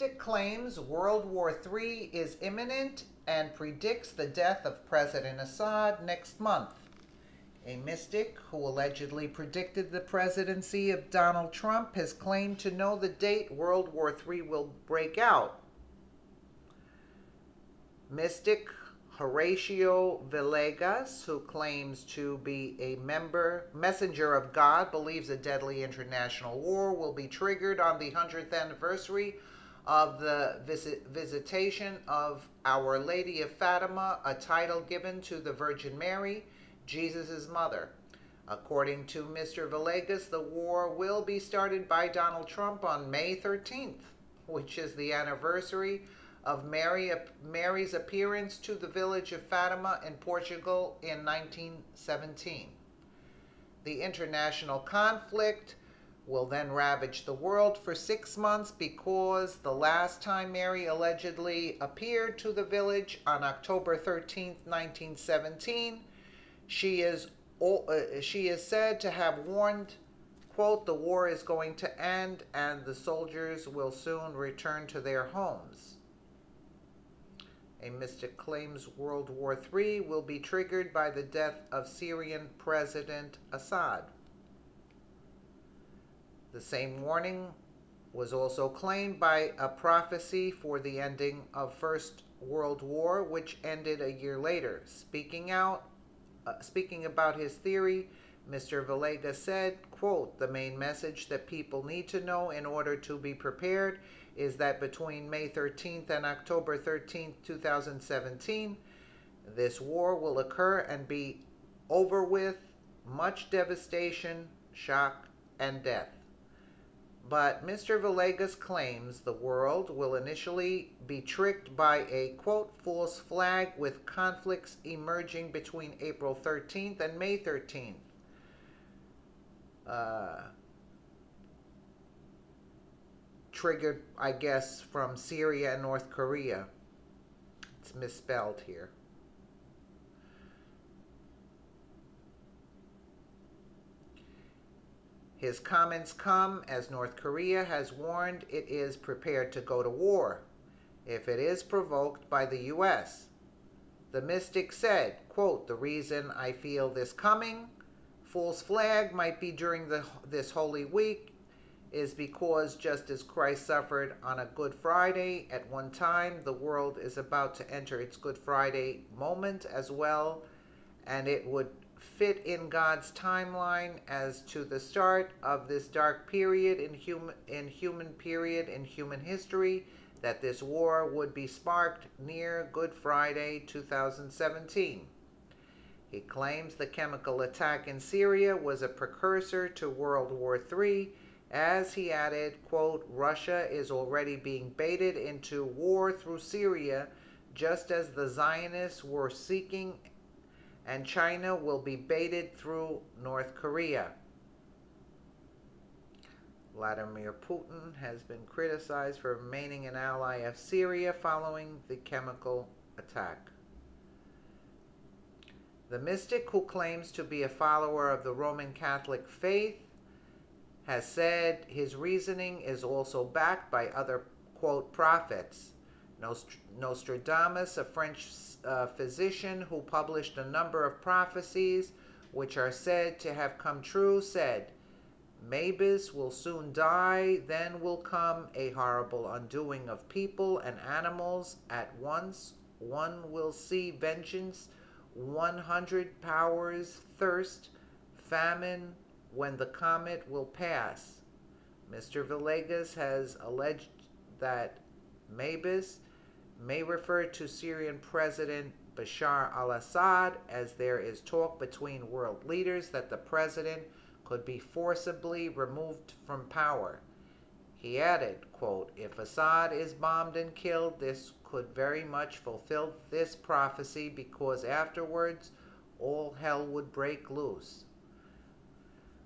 Claims World War III is imminent and predicts the death of President Assad next month. A mystic who allegedly predicted the presidency of Donald Trump has claimed to know the date World War III will break out. Mystic Horatio Villegas, who claims to be a messenger of God, believes a deadly international war will be triggered on the 100th anniversary of the visitation of Our Lady of Fatima, a title given to the Virgin Mary, Jesus' mother. According to Mr. Villegas, the war will be started by Donald Trump on May 13th, which is the anniversary of Mary's appearance to the village of Fatima in Portugal in 1917. The international conflict will then ravage the world for 6 months because the last time Mary allegedly appeared to the village on October 13, 1917, she is said to have warned, quote, the war is going to end and the soldiers will soon return to their homes. A mystic claims World War III will be triggered by the death of Syrian President Assad. The same warning was also claimed by a prophecy for the ending of First World War, which ended a year later. Speaking about his theory, Mr. Villegas said, quote, the main message that people need to know in order to be prepared is that between May 13th and October 13th, 2017, this war will occur and be over with, much devastation, shock, and death. But Mr. Villegas claims the world will initially be tricked by a, quote, false flag with conflicts emerging between April 13th and May 13th. Triggered, I guess, from Syria and North Korea. It's misspelled here. His comments come as North Korea has warned it is prepared to go to war if it is provoked by the U.S. The mystic said, quote, the reason I feel this coming, false flag might be during this Holy Week, is because just as Christ suffered on a Good Friday at one time, the world is about to enter its Good Friday moment as well, and it would fit in God's timeline as to the start of this dark period in human history, that this war would be sparked near Good Friday 2017. He claims the chemical attack in Syria was a precursor to World War III, as he added, quote, Russia is already being baited into war through Syria, just as the Zionists were seeking, and China will be baited through North Korea. Vladimir Putin has been criticized for remaining an ally of Syria following the chemical attack. The mystic, who claims to be a follower of the Roman Catholic faith, has said his reasoning is also backed by other, quote, prophets. Nostradamus, a French physician who published a number of prophecies which are said to have come true, said, Mavis will soon die, then will come a horrible undoing of people and animals at once. One will see vengeance, 100 powers, thirst, famine, when the comet will pass. Mr. Villegas has alleged that Mavis may refer to Syrian President Bashar al-Assad, as there is talk between world leaders that the president could be forcibly removed from power. He added, quote, if Assad is bombed and killed, this could very much fulfill this prophecy, because afterwards all hell would break loose.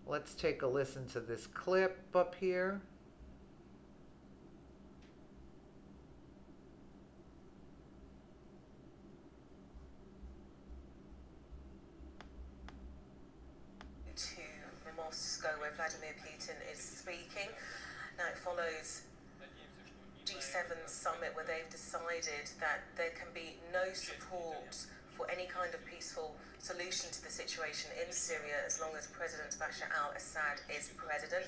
Let's take a listen to this clip up here. To Moscow, where Vladimir Putin is speaking. Now it follows G7 summit where they've decided that there can be no support for any kind of peaceful solution to the situation in Syria as long as President Bashar al-Assad is president.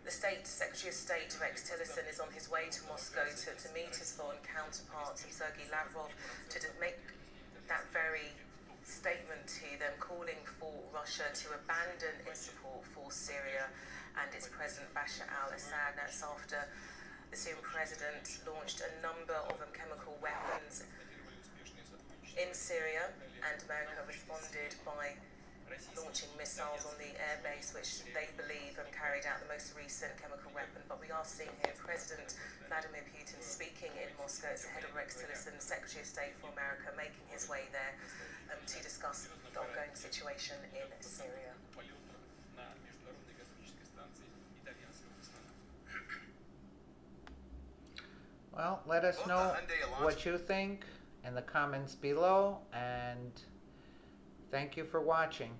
The Secretary of State Rex Tillerson is on his way to Moscow to meet his foreign counterparts, and Sergei Lavrov, to make that very statement to them, calling for Russia to abandon its support for Syria and its President Bashar al-Assad. That's after the Syrian president launched a number of chemical weapons in Syria, and America responded by launching missiles on the airbase, which they believe carried out the most recent chemical weapon. But we are seeing here President Vladimir Putin speaking in Moscow. It's ahead of Rex Tillerson, Secretary of State for America, making his way there to discuss the ongoing situation in Syria. Well, let us know what you think in the comments below, and thank you for watching.